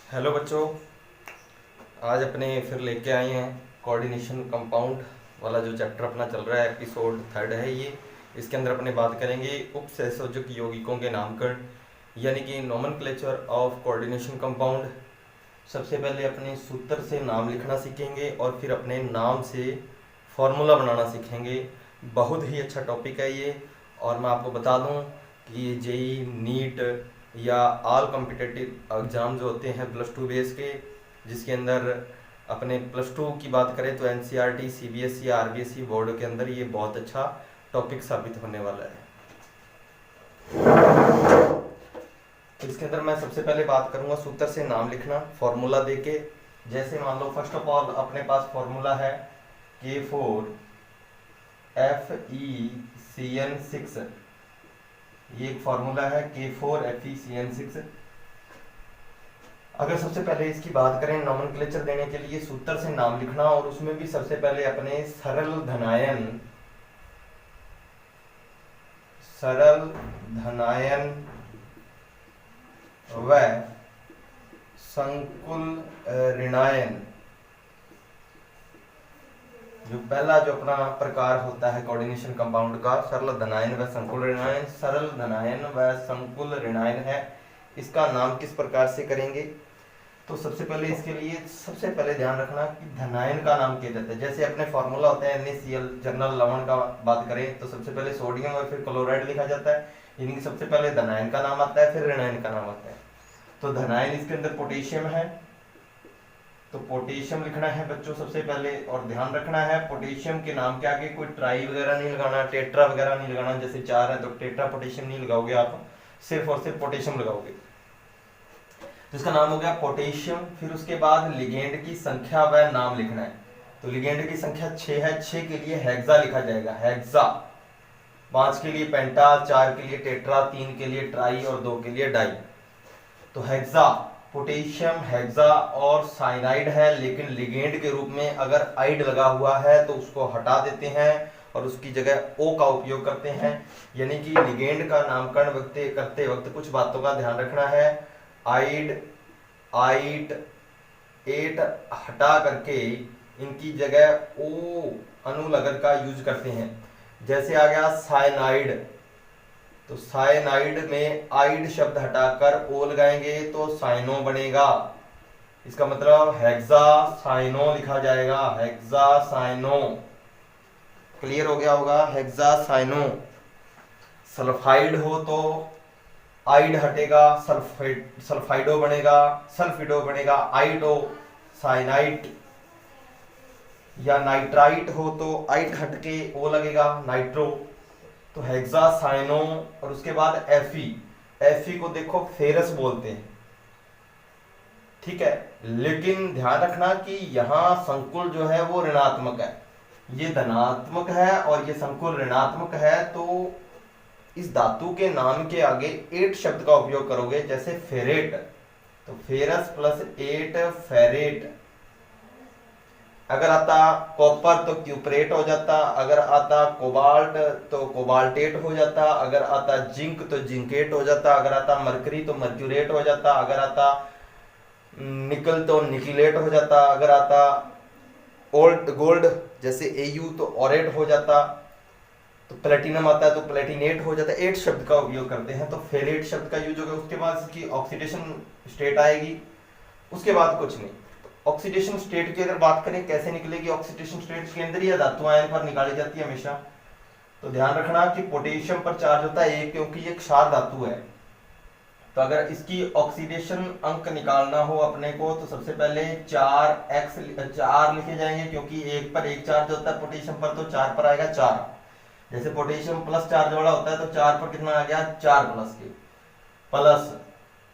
Hello बच्चों, आज अपने फिर लेके आए हैं कोऑर्डिनेशन कंपाउंड वाला जो चैप्टर अपना चल रहा है। एपिसोड 3 है ये। इसके अंदर अपने बात करेंगे उपसहसंयोजक यौगिकों के नामकरण यानी कि नोमेनक्लेचर ऑफ कोऑर्डिनेशन कंपाउंड। सबसे पहले अपने सूत्र से नाम लिखना सीखेंगे और फिर अपने नाम से फॉर्मूला बनाना सीखेंगे। बहुत ही अच्छा टॉपिक है ये। और मैं आपको बता दूं कि ये जेई नीट या ऑल कॉम्पिटिटिव एग्ज़ाम जो होते हैं +2 बेस के, जिसके अंदर अपने +2 की बात करें तो एनसीईआरटी, सीबीएसई, आरबीएसई बोर्ड के अंदर ये बहुत अच्छा टॉपिक साबित होने वाला है। तो इसके अंदर मैं सबसे पहले बात करूंगा सूत्र से नाम लिखना, फॉर्मूला देके। जैसे मान लो फर्स्ट ऑफ ऑल अपने पास फॉर्मूला है K4FeCN6। ये एक फॉर्मूला है K4FeCN6। अगर सबसे पहले इसकी बात करें नोमेनक्लेचर देने के लिए सूत्र से नाम लिखना, और उसमें भी सबसे पहले अपने सरल धनायन व संकुल ऋणायन, जो पहला जो अपना प्रकार होता है कोऑर्डिनेशन कंपाउंड का, सरल धनायन व संकुल ऋणायन। सरल धनायन व संकुल ऋणायन है, इसका नाम किस प्रकार से करेंगे? तो सबसे पहले इसके लिए सबसे पहले ध्यान रखना कि धनायन का नाम क्या जाता है। जैसे अपने फॉर्मूला होता है NaCl, जनरल लवण का बात करें तो सबसे पहले सोडियम और फिर क्लोराइड लिखा जाता है, यानी कि सबसे पहले धनायन का नाम आता है फिर ऋणायन का नाम आता है। तो धनायन इसके अंदर पोटेशियम है, तो पोटेशियम लिखना है बच्चों सबसे पहले। और ध्यान रखना है पोटेशियम के नाम के आगे कोई ट्राई वगैरह नहीं लगाना, टेट्रा वगैरह नहीं लगाना। जैसे 4 है तो टेट्रा पोटेशियम नहीं लगाओगे आप, सिर्फ और सिर्फ पोटेशियम लगाओगे। तो इसका नाम हो गया पोटेशियम। फिर उसके बाद लिगेंड की संख्या व नाम लिखना है। तो लिगेंड की संख्या 6 है, 6 के लिए हेक्सा लिखा जाएगा, हेक्सा। 5 के लिए पेंटा, 4 के लिए टेट्रा, 3 के लिए ट्राई और 2 के लिए डाई। तो हेक्सा, पोटेशियम हेक्सा और साइनाइड है, लेकिन लिगेंड के रूप में अगर आइड लगा हुआ है तो उसको हटा देते हैं और उसकी जगह O का उपयोग करते हैं। यानी कि लिगेंड का नामकरण करते वक्त कुछ बातों का ध्यान रखना है। आइड, आइट, एट हटा करके इनकी जगह O अनुलग्न का यूज करते हैं। जैसे आ गया साइनाइड, तो साइनाइड में आइड शब्द हटाकर O लगाएंगे तो साइनो बनेगा। इसका मतलब हेक्सा साइनो लिखा जाएगा, हेक्सा साइनो। क्लियर हो गया होगा, हेक्सा साइनो। सल्फाइड हो तो आइड हटेगा, सल्फाइडो बनेगा, सल्फिडो बनेगा, आइडो, साइनाइट। या नाइट्राइट हो तो आइट हटके O लगेगा, नाइट्रो। तो हेक्सा साइनो। और उसके बाद एफी को देखो फेरस बोलते हैं, ठीक है। लेकिन ध्यान रखना कि यहाँ संकुल जो है वो ऋणात्मक है, ये धनात्मक है और ये संकुल ऋणात्मक है। तो इस धातु के नाम के आगे 8 शब्द का उपयोग करोगे। जैसे फेरेट, तो फेरस +8 फेरेट। अगर आता कॉपर तो क्यूपरेट हो जाता, अगर आता कोबाल्ट तो कोबाल्टेट हो जाता, अगर आता जिंक तो जिंकेट हो जाता, अगर आता मरकरी तो मर्क्यूरेट हो जाता, अगर आता निकल तो निकिलेट हो जाता, अगर आता गोल्ड जैसे Au तो ऑरेट हो जाता, तो प्लेटिनम आता है तो प्लेटिनेट हो जाता है। 8 शब्द का उपयोग करते हैं। तो फेरेट शब्द का यूज होगा, उसके बाद इसकी ऑक्सीडेशन स्टेट आएगी, उसके बाद कुछ नहीं। ऑक्सीडेशन स्टेट की अगर बात करें कैसे निकलेगी, ऑक्सीडेशन स्टेट के अंदर यह धातु आयन पर निकाली जाती है हमेशा। तो ध्यान रखना कि पोटेशियम पर चार्ज होता है 1, क्योंकि ये क्षार धातु है। तो अगर इसकी ऑक्सीडेशन अंक निकालना हो अपने को तो सबसे पहले 4 लिखे जाएंगे, क्योंकि 1 पर 1 चार्ज होता है पोटेशियम पर, तो 4 पर आएगा 4। जैसे पोटेशियम प्लस चार्ज वाला होता है तो 4 पर कितना आ गया, 4 प्लस के प्लस।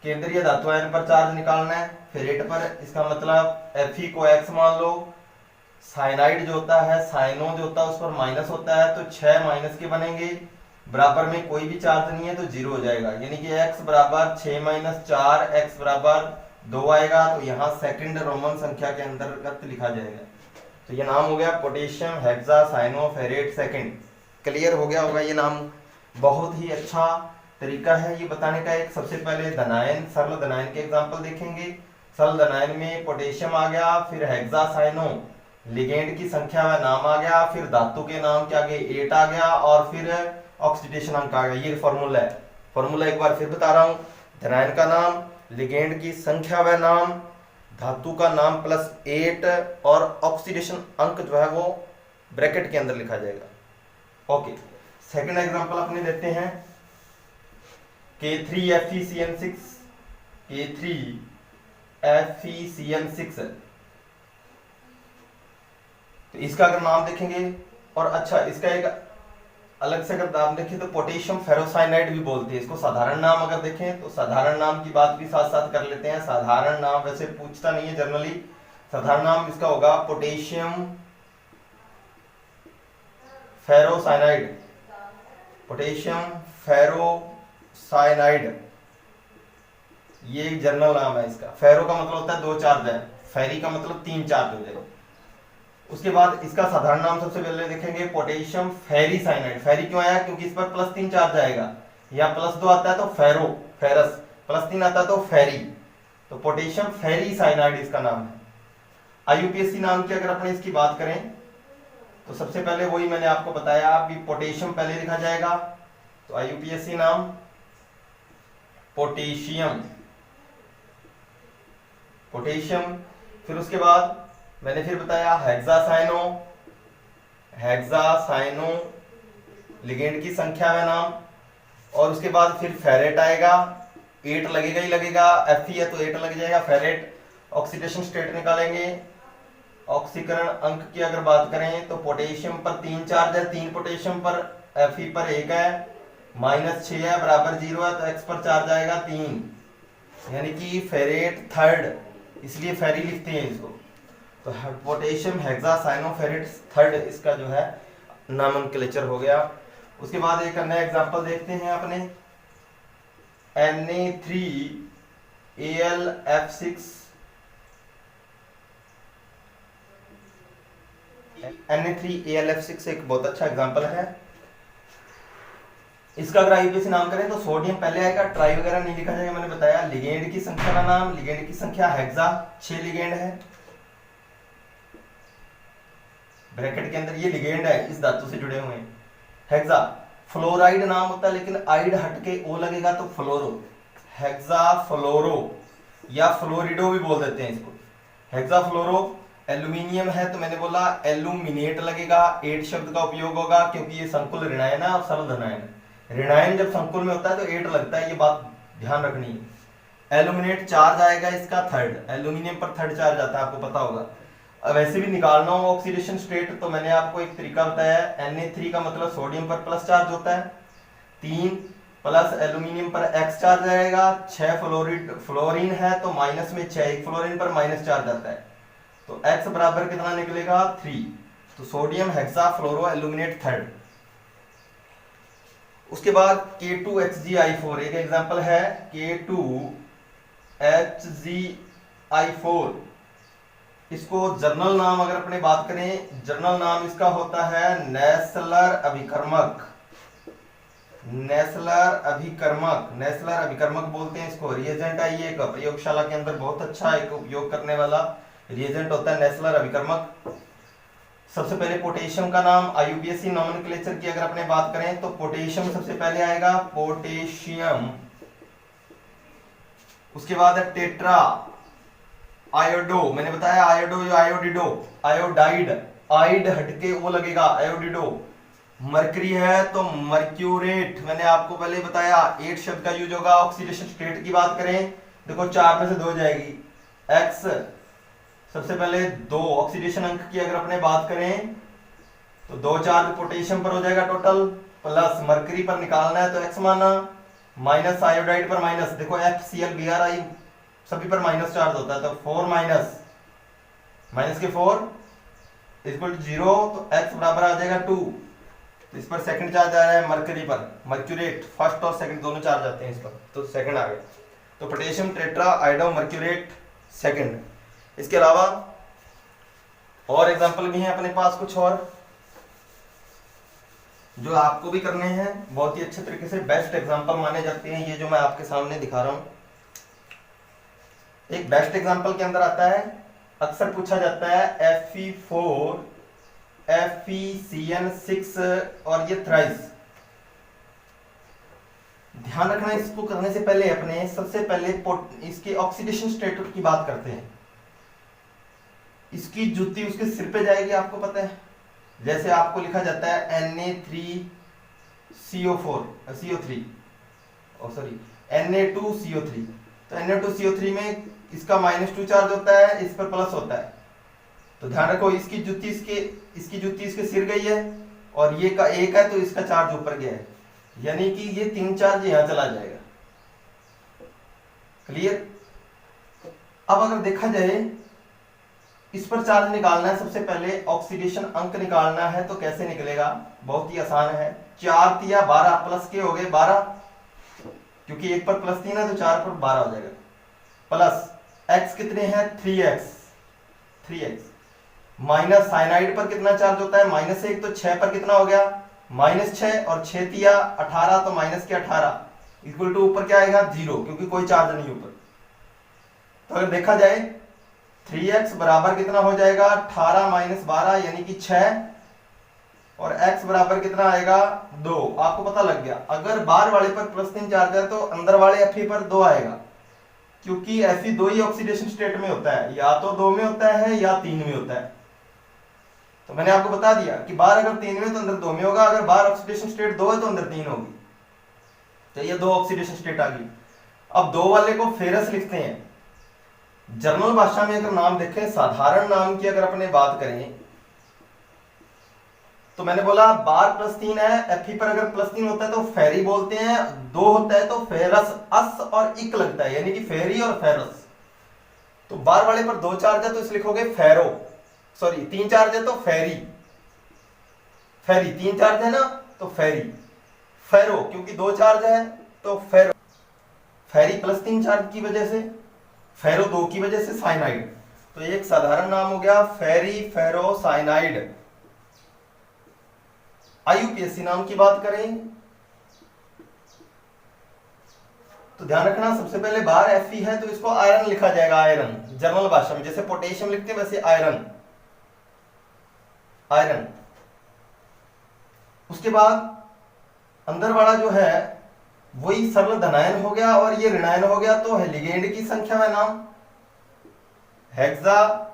केंद्रीय धातु आयन पर चार्ज निकालना है फेरेट पर, इसका मतलब Fe को X मान लो। साइनाइड जो होता है, साइनो जो होता है उस पर माइनस होता है, तो 6 माइनस के बनेंगे। बराबर में कोई भी चार्ज नहीं है तो 0 हो जाएगा, यानी कि x बराबर 6 - 4, x बराबर 2 आएगा। तो यहाँ सेकंड रोमन संख्या के अंतर्गत लिखा जाएगा। तो ये नाम हो गया potassium hexacyanoferrate second. Clear हो गया होगा ये नाम। बहुत ही अच्छा तरीका है ये बताने का। एक सबसे पहले धनायन, सरल धनायन के एग्जांपल देखेंगे। सरलधनायन में पोटेशियम आ गया, फिर हेक्सासाइनो लिगेंड की संख्या व नाम आ गया, फिर धातु के नाम के आगे 8 आ गया और फिर ऑक्सीडेशन अंक आ गया। ये फॉर्मूला है। फॉर्मूला एक बार फिर बता रहा हूं, धनायन का नाम, लिगेंड की संख्या व नाम, धातु का नाम प्लस 8 और ऑक्सीडेशन अंक जो है वो ब्रैकेट के अंदर लिखा जाएगा। ओके, सेकंड एग्जांपल अपने देते हैं K3FeCN6 K3FeCN6। तो इसका अगर नाम देखेंगे, और अच्छा इसका एक अलग से अगर नाम देखें तो पोटेशियम फेरोसाइनाइड भी बोलते हैं इसको। साधारण नाम अगर देखें तो साधारण नाम की बात भी साथ साथ कर लेते हैं। साधारण नाम वैसे पूछता नहीं है जनरली, साधारण नाम इसका होगा पोटेशियम फेरोसाइनाइड। पोटेशियम फेरोसाइनाइड ये जनरल नाम है इसका। फेरो का मतलब होता है 2 चार्ज है, फेरी का मतलब 3 चार्ज हो जाए। उसके बाद इसका साधारण नाम सबसे पहले देखेंगे पोटेशियम फेरी साइनाइड। फेरी क्यों आया? क्योंकि इस पर +3 चार्ज आएगा, या +2 आता है तो फेरो फेरस, +3 आता है तो फेरी, तो पोटेशियम फेरी साइनाइड इसका नाम है। आईयूपीएसी नाम की अगर अपने इसकी बात करें तो सबसे पहले वही मैंने आपको बताया कि पोटेशियम पहले लिखा जाएगा, तो आईयूपीएसी नाम पोटेशियम पोटेशियम। फिर उसके बाद मैंने फिर बताया हेक्सासाइनो, हेक्सासाइनो लिगेंड की संख्या में नाम, और उसके बाद फिर फेरेट आएगा, 8 लगेगा ही लगेगा, Fe है तो 8 लग जाएगा फेरेट। ऑक्सीडेशन स्टेट निकालेंगे, ऑक्सीकरण अंक की अगर बात करें तो पोटेशियम पर 3 चार्ज है, 3 पोटेशियम पर, Fe पर 1 है, -6 है बराबर 0 है, तो X पर चार्ज आएगा 3, यानी कि फेरेट थर्ड, इसलिए फेरी लिखते हैं इसको। तो पोटेशियम हेक्सासाइनोफेरेट थर्ड इसका जो है नॉमेनक्लेचर हो गया। उसके बाद एक नया एग्जांपल देखते हैं अपने Na3AlF6। Na3AlF6 एक बहुत अच्छा एग्जांपल है। इसका अगर आईयूपीएसी नाम करें तो सोडियम पहले आएगा, ट्राई वगैरह नहीं लिखा जाएगा। मैंने बताया लिगेंड की संख्या का नाम, लिगेंड की संख्या हेक्सा, 6 लिगेंड है ब्रैकेट के अंदर, ये लिगेंड है इस धातु से जुड़े हुए हैं। हेक्सा फ्लोराइड नाम होता है, लेकिन आइड हटके ओ लगेगा तो फ्लोरो, हेक्सा फ्लोरो या फ्लोरिडो भी बोल देते हैं इसको। हेक्सा फ्लोरो। एल्यूमिनियम है तो मैंने बोला एल्यूमिनेट लगेगा, 8 शब्द का उपयोग होगा क्योंकि ये संकुल ऋणायन है और सरलधनायन। ऋणायन जब संकुल में होता है तो 8 लगता है, ये बात ध्यान रखनी है। एल्यूमिनेट चार्ज आएगा इसका थर्ड, एल्यूमिनियम पर थर्ड चार्ज आता है, आपको पता होगा। वैसे भी निकालना हो ऑक्सीडेशन स्टेट तो मैंने आपको एक तरीका बताया है। Na3 का मतलब सोडियम पर प्लस चार्ज होता है, 3 प्लस एल्यूमिनियम पर X चार्ज आएगा, 6 फ्लोरीन है तो माइनस में 6, एक फ्लोरीन पर माइनस चार्ज आता है, तो X बराबर कितना निकलेगा 3, तो सोडियम हेक्सा फ्लोरो एल्यूमिनेट थर्ड। उसके बाद K2HgI4 एक एग्जांपल है, K2HgI4। इसको जर्नल नाम अगर अपने बात करें, जर्नल नाम इसका होता है नेस्लर अभिकर्मक। नेस्लर अभिकर्मक, नेस्लर अभिकर्मक बोलते हैं इसको। रिएजेंट है ये, एक प्रयोगशाला के अंदर बहुत अच्छा एक उपयोग करने वाला रिएजेंट होता है नेस्लर अभिकर्मक। सबसे पहले पोटेशियम का नाम, आईयूपीएसी नॉमेनक्लेचर की अगर अपने बात करें तो पोटेशियम सबसे पहले आएगा, पोटेशियम। उसके बाद है टेट्रा आयोडो, मैंने बताया आयोडो या आयोडिडो, आयोडाइड, आइड हटके वो लगेगा आयोडिडो। मरकरी है तो मर्क्यूरेट, मैंने आपको पहले बताया 8 शब्द का यूज होगा। ऑक्सीडेशन स्टेट की बात करें, देखो 4 में से 2 जाएगी, एक्स सबसे पहले 2। ऑक्सीडेशन अंक की अगर अपने बात करें तो 2 चार्ज पोटेशियम पर हो जाएगा टोटल, प्लस मरकरी पर निकालना है तो एक्स माना, माइनस आयोडाइड पर माइनस, देखो FCl Bri सभी पर माइनस चार्ज होता है, तो 4 माइनस माइनस के 4 इक्वल टू 0, तो x बराबर आ जाएगा 2। तो इस पर सेकंड चार्ज आ रहा है मरकरी पर, मर्क्यूरेट फर्स्ट और सेकंड दोनों चार्ज आते हैं इस पर, तो सेकंड आ गया। तो पोटेशियम टेट्रा आयोडो मर्क्यूरेट सेकंड। इसके अलावा और एग्जांपल भी हैं अपने पास कुछ और जो आपको भी करने हैं, बहुत ही अच्छे तरीके से बेस्ट एग्जांपल माने जाते हैं ये जो मैं आपके सामने दिखा रहा हूं। एक बेस्ट एग्जांपल के अंदर आता है, अक्सर पूछा जाता है Fe4 FeCN6 और ये थ्राइस। ध्यान रखना, इसको करने से पहले अपने सबसे पहले इसके ऑक्सीडेशन स्टेट की बात करते हैं। इसकी जुती उसके सिर पे जाएगी, आपको पता है। जैसे आपको लिखा जाता है Na3CO3 Na2CO3, तो Na2CO3 में इसका -2 चार्ज होता है, इस पर प्लस होता है। तो ध्यान रखो, इसकी जुती इसके सिर गई है और ये का एक है, तो इसका चार्ज ऊपर गया है, यानी कि ये 3 चार्ज यहां चला जाएगा। क्लियर। अब अगर देखा जाए, इस पर चार्ज निकालना है, सबसे पहले ऑक्सीडेशन अंक निकालना है, तो कैसे निकलेगा? बहुत ही आसान है। 4 तिया 12 प्लस के हो गए 12, क्योंकि एक पर प्लस 3 है तो 4 पर 12 हो जाएगा। प्लस x कितने हैं? 3x माइनस साइनाइड पर कितना चार्ज होता है? -1, तो 6 पर कितना हो गया? -6 और 6 तिया 18, तो माइनस के 18 इक्वल टू ऊपर क्या आएगा? 0, क्योंकि कोई चार्ज नहीं ऊपर। तो अगर देखा जाए 3x बराबर कितना हो जाएगा? 18 - 12 यानी कि 6, और x बराबर कितना आएगा? 2। आपको पता लग गया, अगर बाहर वाले पर +3 चार्ज है तो अंदर वाले Fe पर 2 आएगा, क्योंकि Fe 2 ही ऑक्सीडेशन स्टेट में होता है, या तो 2 में होता है या 3 में होता है। तो मैंने आपको बता दिया कि बाहर अगर 3 में तो अंदर 2 में होगा, अगर बाहर ऑक्सीडेशन स्टेट 2 है तो अंदर 3 होगी। तो ये 2 ऑक्सीडेशन स्टेट आ गई। अब 2 वाले को फेरस लिखते हैं। जर्नल भाषा में अगर नाम देखें, साधारण नाम की अगर अपने बात करें, तो मैंने बोला बार +3 है, Fe पर अगर +3 होता है तो फेरी बोलते हैं, 2 होता है तो फेरस, अस और इक लगता है, यानी कि फेरी और फेरस। तो बार वाले पर 2 चार्ज है तो इस लिखोगे फेरो, सॉरी 3 चार्ज है तो फेरी, 3 चार्ज है ना तो फेरी, फेरो क्योंकि 2 चार्ज है तो फेरो, फेरी +3 चार्ज की वजह से, फेरो 2 की वजह से साइनाइड। तो एक साधारण नाम हो गया फेरी फेरो साइनाइड। IUPAC नाम की बात करें तो ध्यान रखना, सबसे पहले बाहर Fe है तो इसको आयरन लिखा जाएगा, आयरन जर्नल भाषा में, जैसे पोटेशियम लिखते हैं वैसे आयरन, आयरन। उसके बाद अंदर वाला जो है वही सरल धनायन हो गया और ये ऋणायन हो गया, तो लिगेंड की संख्या में नाम हेक्सा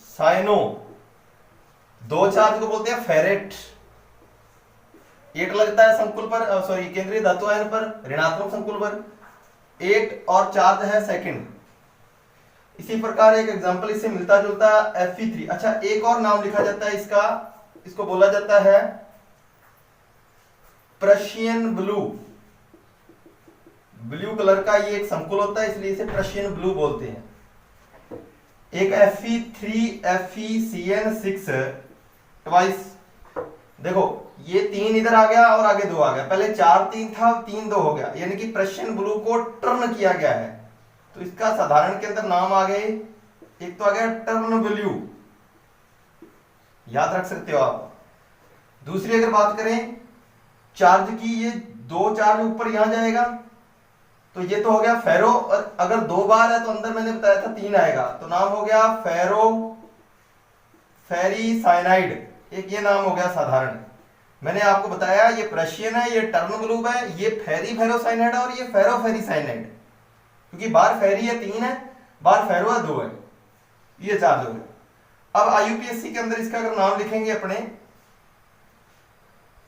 साइनो। 2 चार्ज को बोलते हैं फेरेट, 8 लगता है संकुल पर, सॉरी केंद्रीय धातु आयन पर, ऋणात्मक संकुल पर 8 और चार्ज है सेकंड। इसी प्रकार एक एग्जांपल इससे मिलता जुलता Fe3। अच्छा, एक और नाम लिखा जाता है इसका, इसको बोला जाता है प्रशियन ब्लू। ब्लू कलर का ये एक संकुल होता है, इसलिए इसे प्रशियन ब्लू बोलते हैं। एक Fe3 FeCN6 ट्वाइस, देखो ये 3 इधर आ गया और आगे 2 आ गया, पहले 4 3 था, 3 2 हो गया, यानी कि प्रशियन ब्लू को टर्न किया गया है। तो इसका साधारण के अंदर नाम आ गए, एक तो आ गया टर्न ब्लू, याद रख सकते हो आप। दूसरी अगर बात करें चार्ज की, ये 2 चार्ज ऊपर यहां जाएगा, तो ये तो हो गया फेरो, और अगर 2 बार है तो अंदर मैंने बताया था 3 आएगा, तो नाम हो गया फेरो फेरी साइनाइड। एक ये नाम हो गया साधारण। मैंने आपको बताया ये प्रशियन है, ये टर्न ब्लू है, ये फेरी फेरोसाइनाइड है और ये फेरो फेरी साइनाइड, क्योंकि बार फेरी है 3 है, बार फेरो है 2 है, ये चार्ज हो गए। अब IUPAC के अंदर इसका अगर नाम लिखेंगे अपने,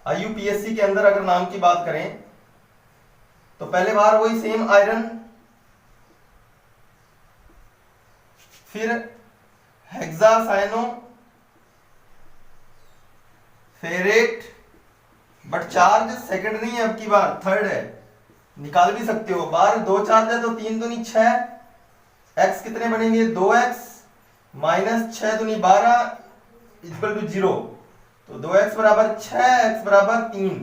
IUPAC के अंदर अगर नाम की बात करें तो पहले बार वही सेम आयरन, फिर hexacyanoferrate, but charge second नहीं है, अब की बार थर्ड है, निकाल भी सकते हो। बार 2 चार्ज है तो 3 दूनी 6, x कितने बनेंगे? 2x माइनस 6 दूनी 12 इक्वल टू 0, तो 2x बराबर 6, x बराबर 3,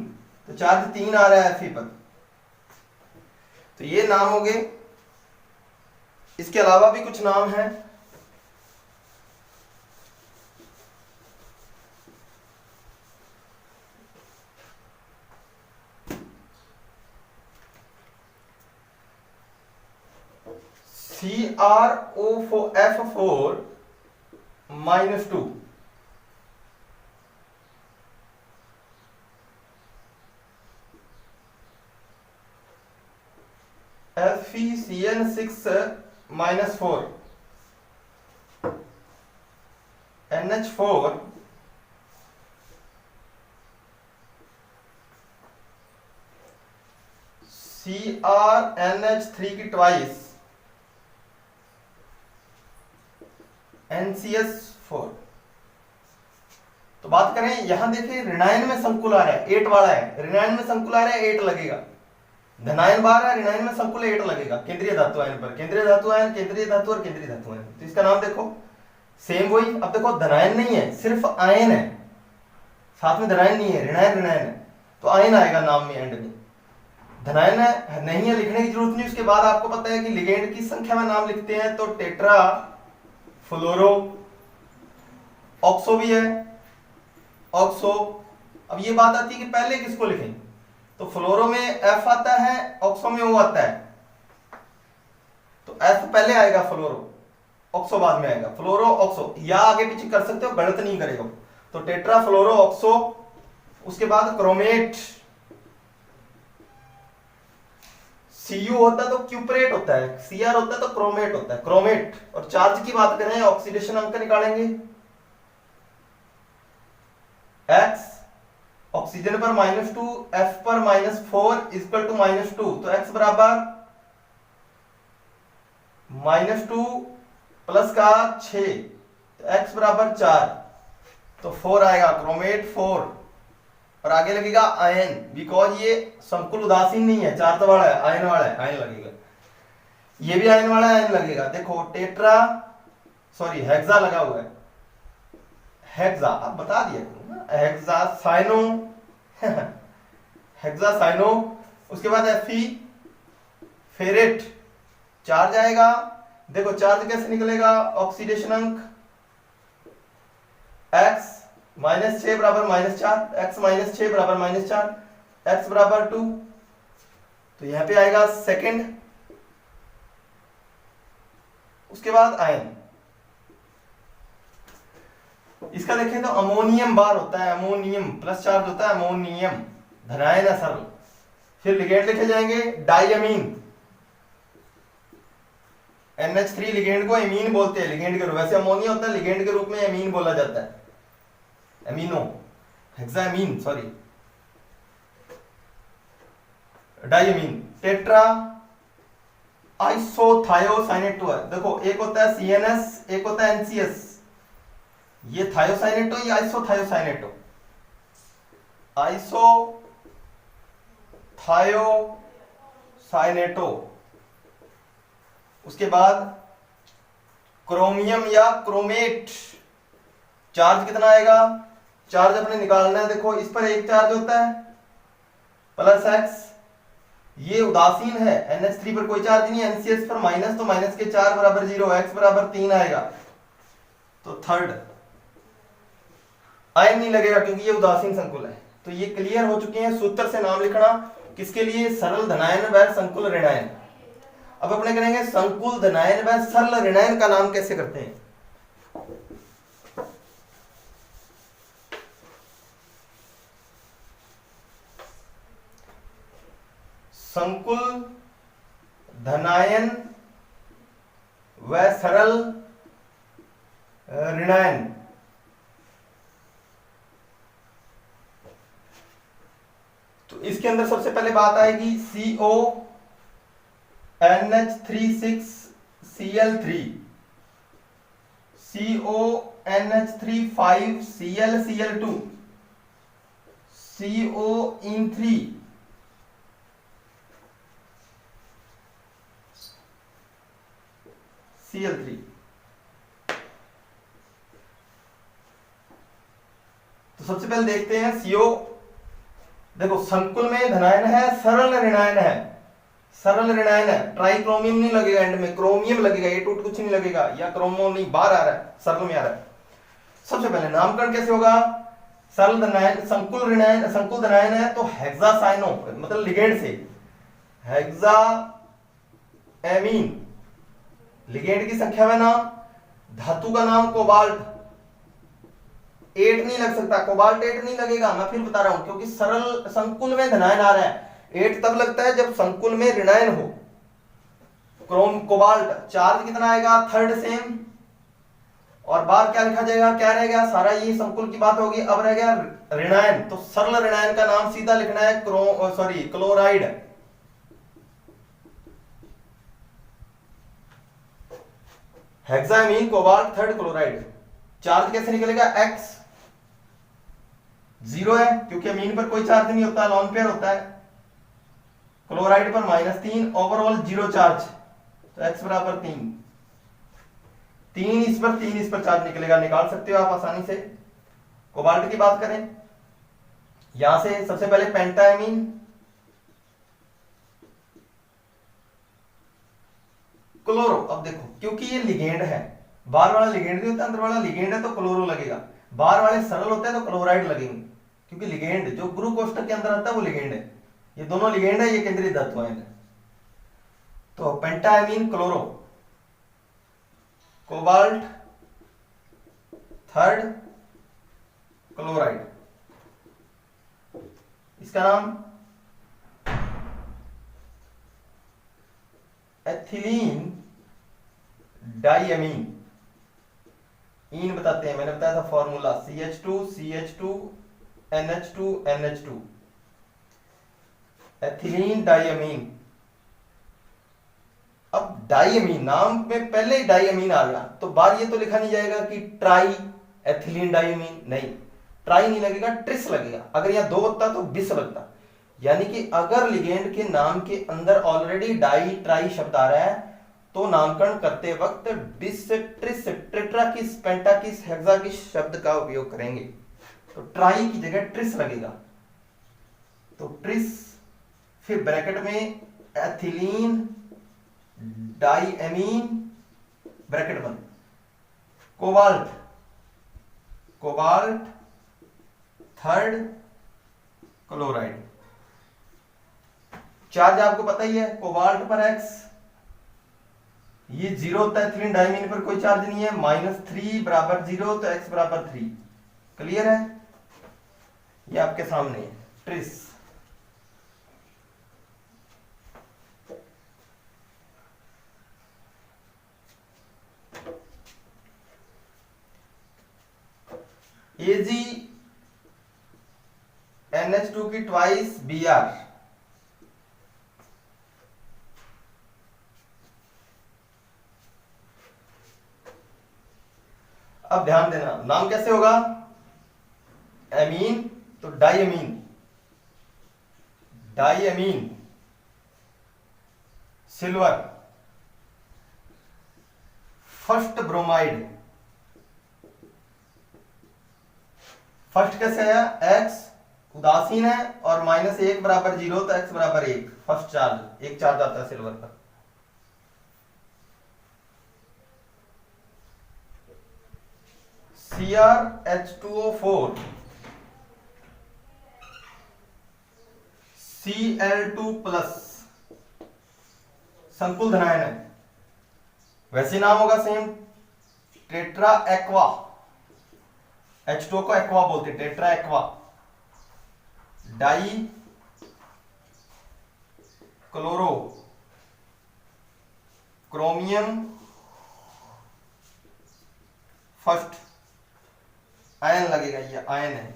तो चार्ज 3 आ रहा है Fe पर। तो ये नाम हो गए। इसके अलावा भी कुछ नाम है, CrOF4 -2, FeCN6 -4, NH4 CrNH3 की ट्वाइस NCS4। तो बात करें यहां देखिए ऋणायन में संकुल आ रहा है 8 वाला है, ऋणायन में संकुल आ रहा है 8 लगेगा, धनायन बाहर है, ऋणायन में संकुल 8 लगेगा। केंद्रीय धातु आयन पर केंद्रीय धातु आयन, केंद्रीय धातु और केंद्रीय धातु आयन, तो इसका नाम देखो सेम वही। अब देखो धनायन नहीं है, सिर्फ आयन है, साथ में धनायन नहीं है, ऋणायन ऋणायन है, तो आयन आएगा नाम में एंड में। धनायन है नहीं है लिखने की जरूरत नहीं। उसके बाद आपको पता है कि लिगेंड की संख्या में नाम लिखते हैं, तो टेट्रा फ्लोरो, ऑक्सो भी है, ऑक्सो। अब ये बात आती है कि पहले किसको लिखें, तो फ्लोरो में एफ आता है, ऑक्सो में ओ आता है, तो एफ पहले आएगा फ्लोरो, ऑक्सो बाद में आएगा, फ्लोरो ऑक्सो, या आगे पीछे कर सकते हो, गलत नहीं करेगा। तो टेट्रा फ्लोरो ऑक्सो, उसके बाद क्रोमेट, Cu होता है तो क्यूपरेट होता है, Cr होता है तो क्रोमेट होता है, क्रोमेट। और चार्ज की बात करें, ऑक्सीडेशन अंक निकालेंगे, X ऑक्सीजन पर -2, F पर -4 इक्वल टू -2, तो X बराबर -2 प्लस का 6, तो X बराबर 4, तो 4 आएगा, क्रोमेट 4। और आगे लगेगा आयन, बिकॉज ये संकुल उदासीन नहीं है, चार्ज वाला है, आयन वाला है, आयन लगेगा। ये भी आयन वाला है, आयन लगेगा। देखो टेट्रा सॉरी हेक्सा लगा हुआ है, हेक्सा अब बता दिया, हेक्सासाइनो हेक्सासाइनो। उसके बाद Fe फेरेट, चार्ज आएगा। देखो चार्ज कैसे निकलेगा, ऑक्सीडेशन अंक x -6 बराबर -4, x -6 बराबर -4, x बराबर 2, तो यहां पे आएगा सेकंड। उसके बाद आयन, इसका देखें तो अमोनियम बार होता है, अमोनियम प्लस चार्ज होता है, अमोनियम धनायन है सरल। फिर लिगेंड लिखे जाएंगे डाइअमीन, NH3 लिगेंड को एमीन बोलते हैं, लिगेंड के रूप, वैसे अमोनिया होता है, लिगेंड के रूप में एमीन बोला जाता है, एमिनो, हेक्सामीन सॉरी, डाइअमीन। टेट्रा आइसोथायोसाइनेटो है, देखो एक होता है CNS, एक होता है NCS, ये थायोसाइनेटो, ये आइसोथायोसाइनेटो, आइसोथायोसाइनेटो। उसके बाद क्रोमियम या क्रोमेट, चार्ज कितना आएगा, चार्ज अपने निकालना है। देखो इस पर एक चार्ज होता है प्लस x, ये उदासीन है, NH3 पर कोई चार्ज नहीं है, NCS पर माइनस, तो माइनस के 4 बराबर 0, x बराबर 3 आएगा, तो थर्ड। आयन नहीं लगेगा क्योंकि ये उदासीन संकुल है। तो ये क्लियर हो चुके हैं सूत्र से नाम लिखना किसके लिए, सरल धनायन व संकुल ऋणायन। अब अपने करेंगे संकुल धनायन व सरल ऋणायन का नाम कैसे करते हैं। संकुल धनायन व सरल ऋणायन, तो इसके अंदर सबसे पहले बात आएगी CONH36Cl3, CONH35Cl2, COIN3, Cl3। तो सबसे पहले देखते हैं CO। देखो संकुल में धनायन है, सरल ऋणायन है, सरल ऋणायन है, ट्राइक्रोमियम नहीं लगेगा एंड में, क्रोमियम लगेगा, ये टूट कुछ नहीं लगेगा, या क्रोमो नहीं, बाहर आ रहा है, सरल में आ रहा है। सबसे पहले नामकरण कैसे होगा, सरल धनायन, संकुल ऋणायन, संकुल धनायन है तो हेक्सासाइनो मतलब लिगेंड से हेक्साएमीन, लिगेंड की संख्या में नाम, धातु का नाम कोबाल्ट, 8 नहीं लग सकता, कोबाल्ट 8 नहीं लगेगा, मैं फिर बता रहा हूं, क्योंकि सरल संकुल में धनायन आ रहा है। 8 तब लगता है जब संकुल में ऋणायन हो। क्रोम कोबाल्ट चार्ज कितना आएगा, थर्ड सेम, और बाहर क्या लिखा जाएगा, क्या रह गया, सारा ये संकुल की बात होगी। अब रह गया ऋणायन, तो सरल ऋणायन का नाम सीधा लिखना है chloride. Hexamine cobalt third chloride. Charge कैसे निकलेगा, X 0 है क्योंकि अमीन पर कोई चार्ज नहीं होता, लॉन पेयर होता है। क्लोराइड पर -3, ओवरऑल 0 चार्ज, तो X बराबर 3, 3 इस पर चार्ज निकलेगा, निकाल सकते हो आप आसानी से। कोबाल्ट की बात करें, यहां से सबसे पहले पेंटामीन, क्लोरो। अब देखो क्योंकि ये लिगेंड है, बाहर वाला लिगेंड नहीं होता, अंदर वाला लिगेंड है, तो क्लोरो लगेगा। बाहर वाले सरल होते हैं तो क्लोराइड लगेंगे, क्योंकि लिगेंड जो गुरु कोष्ठक के अंदर आता है वो लिगेंड है। ये दोनों लिगेंड है, ये केंद्रीय धातुएं हैं। तो पेंटामीन क्लोरो, कोबाल्ट थर्ड क्लोराइड, इसका नाम एथिलीन डाइअमीन, इन बताते हैं, मैंने बताया था formula CH2 CH2 NH2 NH2, ethylene डाइअमीन। अब डाइअमीन नाम में पहले ही डाइअमीन आ गया, तो बार ये तो लिखा नहीं जाएगा कि ट्राई एथिलीन डाइअमीन, नहीं, ट्राई नहीं लगेगा, ट्रिस लगेगा। अगर यहां 2 होता तो बिस लगता। यानी कि अगर लिगेंड के नाम के अंदर ऑलरेडी डाई ट्राई शब्द आ रहा है, तो नामकरण करते वक्त बिस, ट्रिस, टेट्राकिस, पेंटाकिस, हेक्साकिस शब्द का उपयोग करेंगे। तो ट्राई की जगह ट्रिस लगेगा, तो ट्रिस, फिर ब्रैकेट में एथिलीन डाइअमीन ब्रैकेट बंद, cobalt, cobalt third chloride. Charge आपको पता ही है, कोबाल्ट पर X ये 0 होता है, एथिलीन डाइमीन पर कोई चार्ज नहीं है, -3 बराबर 0, तो X बराबर 3। क्लियर है, ये आपके सामने है ट्रिस। Ag NH2 की ट्वाइस Br, अब ध्यान देना नाम कैसे होगा, एमीन तो डाइअमीन, डाइअमीन सिल्वर, फर्स्ट ब्रोमाइड। फर्स्ट कैसे है, X उदासीन है और -1 बराबर 0, तो X बराबर 1, फर्स्ट चार्ज, एक चार्ज आता है सिल्वर पर। CrH2O4 Cl2+, संकुल धनायन है, वैसे नाम होगा सेम, टेट्रा एक्वा, H2O को एक्वा बोलते हैं, tetra aqua, die chloro chromium first, ion लगेगा, ये आयन है।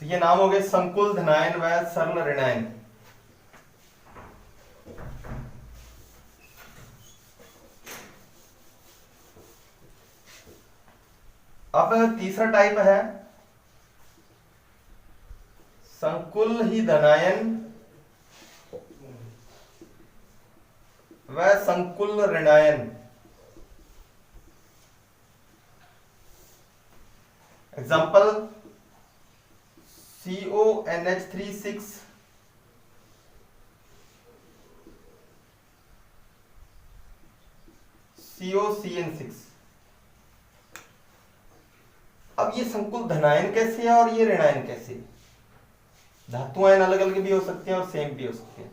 तो ये नाम हो गए संकुल धनायन व सरल ऋणायन। अब तीसरा टाइप है संकुल ही धनायन व संकुल ऋणायन। Example CONH3 COCN6। अब ये संकुल धनायन कैसे है और ये ऋणायन कैसे है, धातु आयन अलग अलग भी हो सकते हैं और सेम भी हो सकते हैं।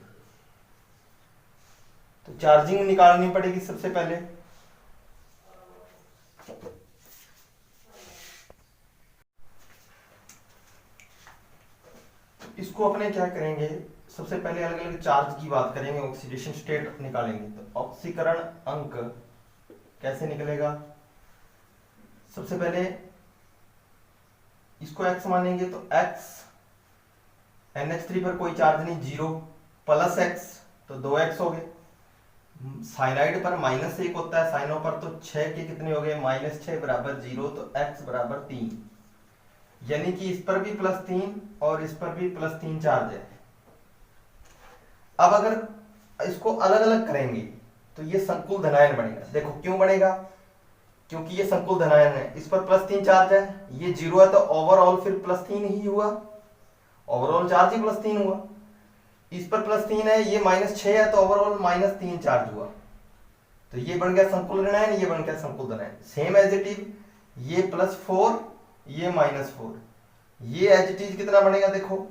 तो चार्जिंग निकालनी पड़ेगी सबसे पहले। इसको अपने क्या करेंगे, सबसे पहले अलग अलग चार्ज की बात करेंगे, ऑक्सीडेशन स्टेट निकालेंगे। तो ऑक्सीकरण अंक कैसे निकलेगा, सबसे पहले इसको x मानेंगे तो x, NH3 पर कोई चार्ज नहीं, 0, प्लस x तो 2x हो गए। साइनाइड पर -1 होता है, साइनो पर तो 6 के कितने हो गए, -6 बराबर 0, तो x बराबर 3। यानी कि इस पर भी +3 और इस पर भी +3 चार्ज है। अब अगर इसको अलग अलग करेंगे तो ये संकुल धनायन बनेगा। देखो क्यों बनेगा, क्योंकि ये संकुल धनायन है, इस पर +3 चार्ज है, ये 0 है तो ओवरऑल फिर +3 ही हुआ, ओवरऑल चार्ज ही +3 हुआ। इस पर +3 है, ये -6 है तो ओवरऑल -3 चार्ज हुआ। तो ये बन गया संकुल ऋणायन, ये बन गया संकुल धनायन। सेम एज इट इज, ये +4 ये -4, ये एज इट इज कितना बनेगा। देखो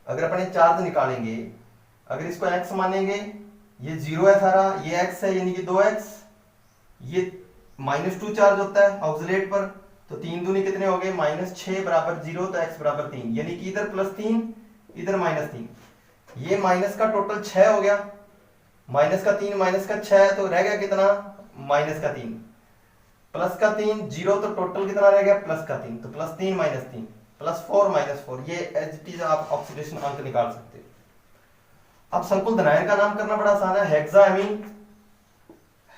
अगर अपने चार्ज निकालेंगे, अगर इसको x मानेंगे, ये 0 है सारा, ये x है यानी कि 2x, ये -2 चार्ज होता है ऑक्सीलेट पर, तो 3 दूनी कितने हो गए, -6 बराबर 0, तो x बराबर 3, यानी कि इधर +3 इधर -3, ये माइनस का टोटल 6 हो गया, माइनस का 3 माइनस का 6, तो रह गया कितना, -3, प्लस का 3 0, तो टोटल कितना रह गया, +3, तो +3 -3 +4 -4, ये एज इट इज आप ऑक्सीडेशन अंक निकाल सकते हो। अब संकुल धनायन का नाम करना बड़ा आसान है, हेक्साएमीन,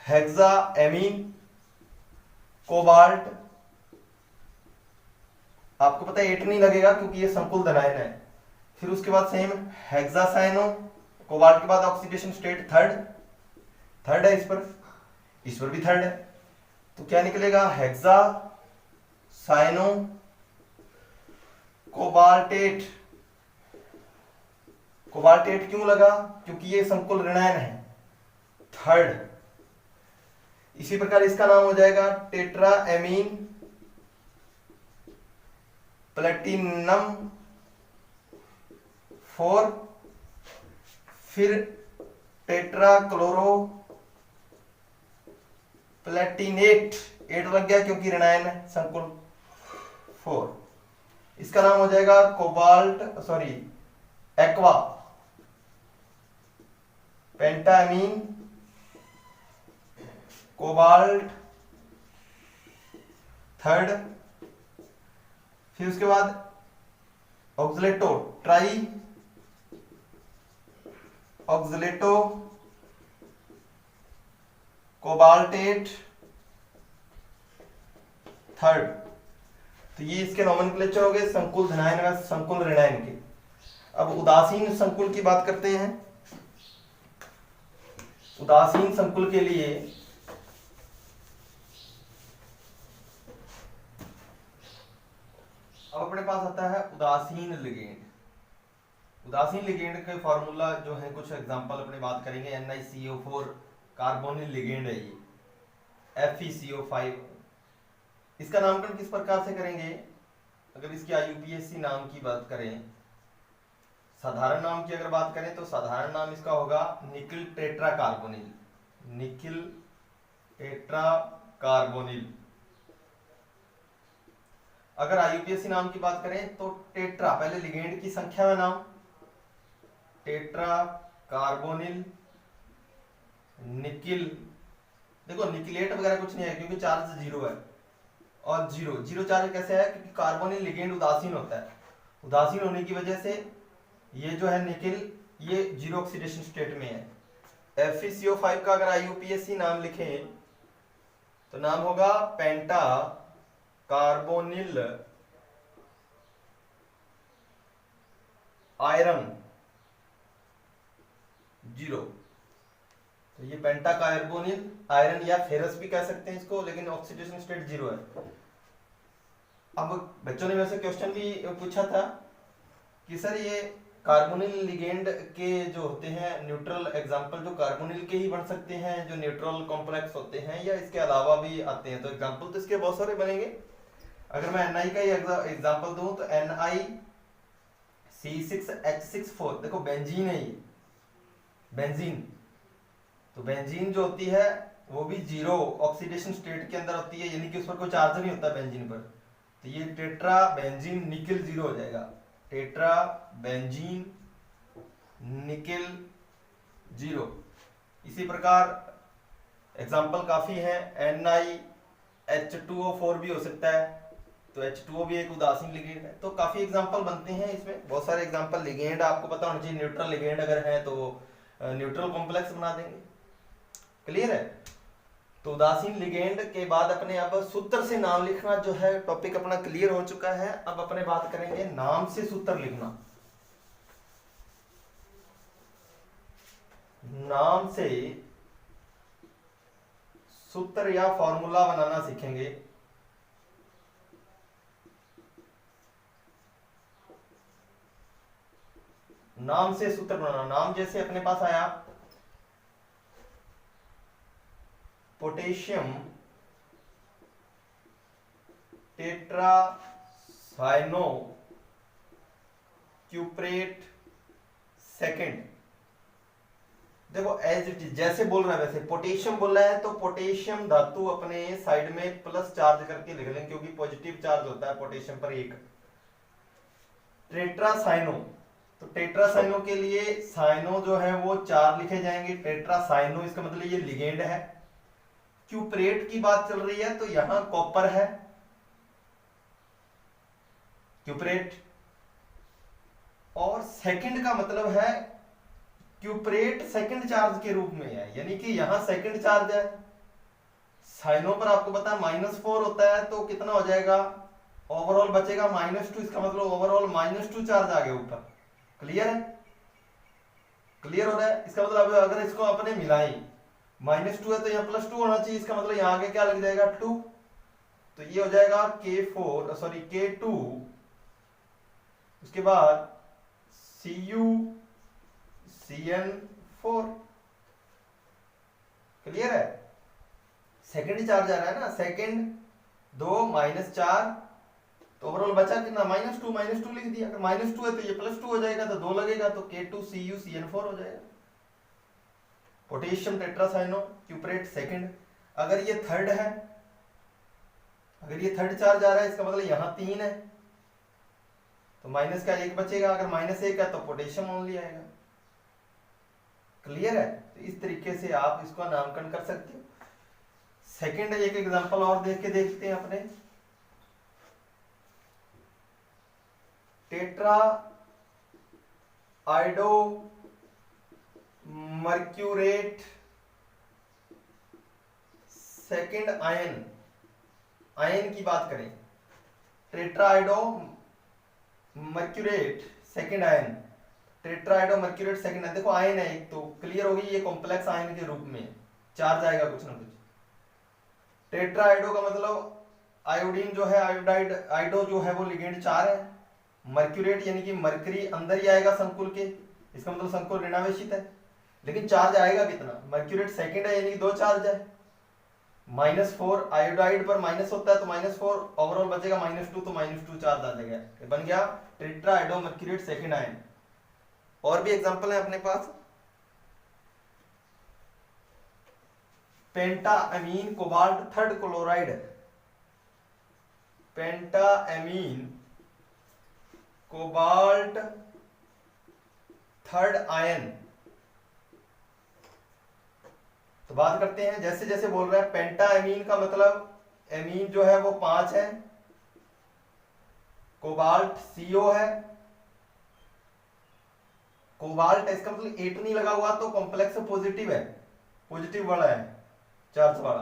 हेक्साएमीन कोबाल्ट, आपको पता है 8 नहीं लगेगा क्योंकि ये संकुल धनायन है। फिर उसके बाद सेम हेक्सासाइनो, कोबाल्ट के बाद ऑक्सीडेशन स्टेट थर्ड है, इस पर भी थर्ड है, तो क्या निकलेगा, हेक्सा साइनो कोबाल्टेट। कोबाल्टेट क्यों लगा, क्योंकि ये संकुल ऋणायन है, थर्ड। इसी प्रकार इसका नाम हो जाएगा टेट्राएमीन प्लेटिनम 4, फिर टेट्राक्लोरो प्लेटिनेट, 8 लग गया क्योंकि ऋणायन है, संकुल 4। इसका नाम हो जाएगा एक्वा पेंटामीन कोबाल्ट थर्ड। फिर उसके बाद ऑक्सलेटो ट्राई ऑक्सलेटो कोबाल्टेट थर्ड। तो ये इसके नोमेनक्लेचर हो गए संकुल धनायन व संकुल ऋणायन के। अब उदासीन संकुल की बात करते हैं। उदासीन संकुल के लिए अब अपने पास आता है उदासीन लिगेंड। उदासीन लिगेंड के फॉर्मूला जो है, कुछ एग्जांपल अपने बात करेंगे। NiCO4 कार्बोनिल लिगेंड है ये, FeCO5। इसका नामकरण किस प्रकार से करेंगे? अगर इसकी IUPAC नाम की बात करें, साधारण नाम की अगर बात करें तो साधारण नाम इसका होगा nickel tetracarbonyl. Nickel tetracarbonyl. अगर IUPAC नाम की बात करें तो टेट्रा, पहले लिगेंड की संख्या में नाम, टेट्रा कार्बोनिल निकिल। देखो निकिलेट वगैरह कुछ नहीं है क्योंकि चार्ज 0 है, और जीरो चार्ज कैसे है? क्योंकि कार्बोनिल लिगेंड उदासीन होता है। उदासीन होने की वजह से ये जो है निकिल, ये 0 ऑक्सीडेशन स्टेट में है। FeCO5 का अगर IUPAC नाम लिखें तो नाम होगा पेंटा कार्बोनिल आयरन 0। तो ये पेंटा कार्बोनिल आयरन या फेरस भी कह सकते हैं इसको, लेकिन ऑक्सीडेशन स्टेट 0 है। अब बच्चों ने वैसे क्वेश्चन भी पूछा था कि सर ये कार्बोनिल लिगेंड के जो होते हैं न्यूट्रल एग्जाम्पल, जो कार्बोनिल के ही बन सकते हैं, जो न्यूट्रल कॉम्प्लेक्स होते हैं, या इसके अलावा भी आते हैं? तो एग्जाम्पल तो इसके बहुत सारे बनेंगे। अगर मैं Ni का ही एग्जाम्पल दूं तो NiC6H64, देखो बेंजीन है ये, बेंजीन तो बेंजीन जो होती है वो भी जीरो ऑक्सीडेशन स्टेट के अंदर होती है, यानी कि उस पर कोई चार्ज नहीं होता बेंजीन पर। तो ये टेट्रा बेंजीन निकिल जीरो हो जाएगा, टेट्रा बेंजीन निकिल जीरो। इसी प्रकार एग्जाम्पल काफी है, NiH2O4 भी हो सकता है, तो H2O भी एक उदासीन लिगेंड है। तो काफी एग्जाम्पल बनते हैं इसमें, बहुत सारे एग्जाम्पल। लिगेंड आपको पता होना चाहिए, न्यूट्रल लिगेंड अगर है तो न्यूट्रल कॉम्प्लेक्स बना देंगे। क्लियर है? तो उदासीन लिगेंड के बाद अपने अब सूत्र से नाम लिखना जो है टॉपिक अपना क्लियर हो चुका है। अब अपने बात करेंगे नाम से सूत्र लिखना। नाम से सूत्र या फॉर्मूला बनाना सीखेंगे। नाम से सूत्र बनाना, नाम जैसे अपने पास आया पोटेशियम टेट्रासाइनो क्यूप्रेट सेकंड। देखो एज इट इज जैसे बोल रहा है वैसे, पोटेशियम बोल रहा है तो पोटेशियम धातु अपने साइड में प्लस चार्ज करके लिख लें, क्योंकि पॉजिटिव चार्ज होता है पोटेशियम पर एक। टेट्रासाइनो, तो टेट्रासाइनो के लिए साइनो जो है वो 4 लिखे जाएंगे, टेट्रासाइनो इसका मतलब ये लिगेंड है। क्यूप्रेट की बात चल रही है तो यहां कॉपर है, क्यूप्रेट। और सेकंड का मतलब है क्यूप्रेट सेकंड चार्ज के रूप में है, यानी कि यहां सेकंड चार्ज है। साइनो पर आपको पता है -4 होता है, तो कितना हो जाएगा, ओवरऑल बचेगा -2, इसका मतलब ओवरऑल -2 चार्ज आ गया ऊपर। क्लियर है? क्लियर हो रहा है? इसका मतलब अगर इसको अपने मिलाएं, -2 है तो यहाँ +2 होना चाहिए, इसका मतलब यहाँ आगे क्या लग जाएगा 2, तो ये हो जाएगा K2, उसके बाद CuCN4। क्लियर है? सेकंड चार्ज आ रहा है ना, सेकंड 2 -4, तो ओवरऑल बचा कितना, -2 लिख दिया। अगर -2 है तो ये +2 हो जाएगा, तो 2 लगेगा, तो K2CuCN4 हो जाएगा। Potassium tetracyano cuprate second. अगर ये थर्ड है, अगर ये थर्ड चार्ज आ रहा है, इसका मतलब यहां 3 है, तो माइनस का 1 बचेगा। अगर -1 है तो पोटेशियम ओनली आएगा। क्लियर है? तो इस तरीके से आप इसका नामकरण कर सकते हो। सेकंड एक एग्जांपल और देख के देखते हैं अपने। टेट्रा आइडो मर्क्यूरेट सेकंड आयन, आयन की बात करें, टेट्राआइडो मर्क्यूरेट सेकंड आयन, टेट्राआइडो मर्क्यूरेट सेकंड आयन। देखो आयन है एक, तो क्लियर होगी, ये कॉम्प्लेक्स आयन के रूप में चार्ज आएगा कुछ ना कुछ। टेट्राआइडो का मतलब आयोडीन जो है, आयोडाइड, आइडो जो है वो लिगेंड 4 है। मर्क्यूरेट यानी कि मरकरी अंदर ही आएगा संकुल के, इसका मतलब संकुल ऋणावेशित है, लेकिन चार्ज आएगा कितना, मर्क्यूरेट सेकंड है यानी कि 2 चार्ज है। -4 आयोडाइड पर माइनस होता है, तो -4 ओवरऑल बचेगा -2, तो -2 चार्ज आ जाएगा, बन गया टेट्राआइडो मर्क्यूरेट सेकंड आयन। और भी एग्जांपल है अपने पास, pentaammine cobalt third chloride, pentaammine cobalt third ion. तो बात करते हैं, जैसे जैसे बोल रहा है, पेंटाअमीन का मतलब एमीन जो है वो 5 है, कोबाल्ट CO है, कोबाल्ट इसका मतलब 8 नहीं लगा हुआ, तो कॉम्प्लेक्स पॉजिटिव है, पॉजिटिव वाला है, चार्ज वाला,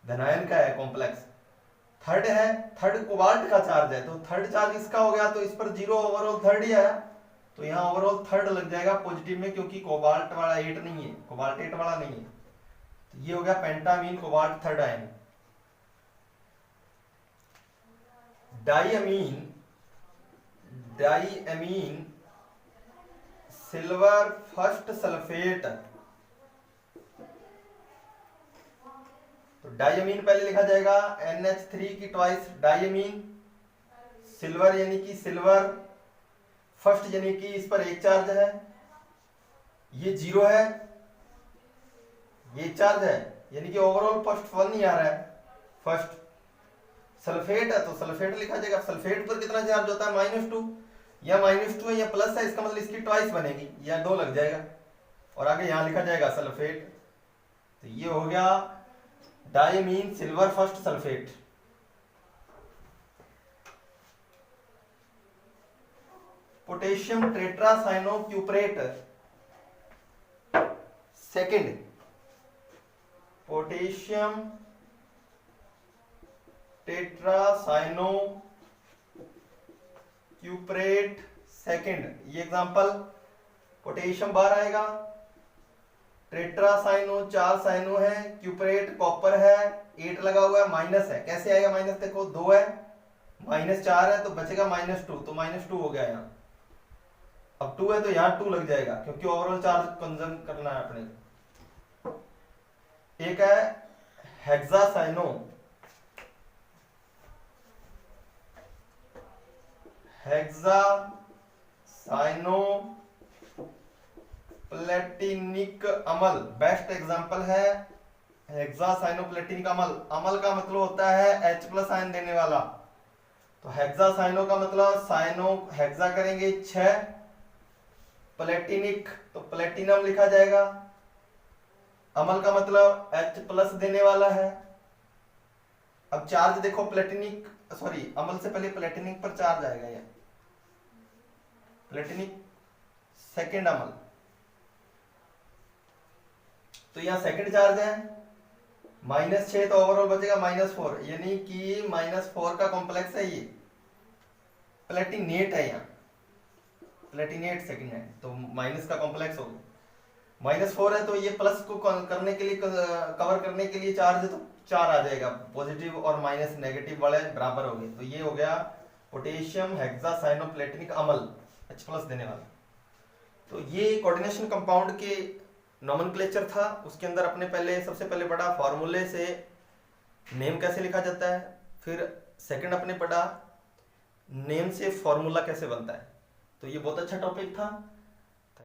धनायन का है कॉम्प्लेक्स। थर्ड है, थर्ड कोबाल्ट का चार्ज है, तो थर्ड चार्ज इसका हो गया, तो इस पर 0 ओवरऑल थर्ड ही आया, तो यहाँ ओवरऑल थर्ड लग जाएगा पॉजिटिव में, क्योंकि कोबाल्ट वाला 8 नहीं है, कोबाल्ट 8 वाला नहीं है। तो ये हो गया pentammine cobalt third ion. Diammine, diammine silver first sulphate, तो डाईअमीन पहले लिखा जाएगा NH3 की ट्वाइस डाईअमीन, सिल्वर यानी कि सिल्वर फर्स्ट यानी कि इस पर 1 चार्ज है, ये 0 है, ये चार्ज है, यानी कि ओवरऑल फर्स्ट वन ही आ रहा है फर्स्ट। सल्फेट है तो सल्फेट लिखा जाएगा, सल्फेट पर कितना चार्ज होता है -2, या -2 है या प्लस है, इसका मतलब इसकी ट्वाइस बनेगी, या 2 लग जाएगा, और आगे यहां लिखा जाएगा सल्फेट। तो ये हो गया diammine silver first sulphate. Potassium tetracyanocuprate second, potassium tetracyanocuprate second, ये एग्जांपल पोटेशियम बार आएगा, टेट्रासाइनो 4 साइनो है, क्यूप्रेट कॉपर है, 8 लगा हुआ है, माइनस है, कैसे आएगा माइनस, देखो 2 है, -4 है तो बचेगा -2, तो -2 हो गया यहाँ। अब 2 है तो यहाँ 2 लग जाएगा, क्योंकि ओवरऑल चार्ज कंजर्व करना है अपने। एक है हेक्सासाइनो, हेक्सासाइनो प्लेटिनिक अमल बेस्ट एग्जांपल है। हेक्सासाइनोप्लेटिनिक अमल, अमल का मतलब होता है H+ आयन देने वाला, तो हेक्सासाइनो का मतलब साइनो हेक्सा करेंगे 6, प्लेटिनिक तो प्लेटिनम लिखा जाएगा, अमल का मतलब H+ देने वाला है। अब चार्ज देखो प्लेटिनिक सॉरी अमल से पहले प्लेटिनिक पर चार्ज आएगा, ये प्लेटिनिक सेकंड अमल, तो यहाँ सेकंड चार्ज है, -6 तो ओवरऑल बचेगा -4, यानी कि -4 का कॉम्प्लेक्स है ये, प्लेटिनेट है यहाँ, प्लेटिनेट सेकंड है तो माइनस का कॉम्प्लेक्स होगा, -4 है तो ये प्लस को करने के लिए कवर करने के लिए चार्ज है तो 4 आ जाएगा, पॉजिटिव और माइनस नेगेटिव वाले बराबर हो गए, तो ये हो गया पोटेशियम हेक्सासाइनोप्लेटिनिक अमल H+ देने वाला। तो ये कोऑर्डिनेशन कंपाउंड के नोमेनक्लेचर था, उसके अंदर अपने सबसे पहले पढ़ा फॉर्मूले से नेम कैसे लिखा जाता है, फिर सेकंड अपने पढ़ा नेम से फॉर्मूला कैसे बनता है, तो ये बहुत अच्छा टॉपिक था।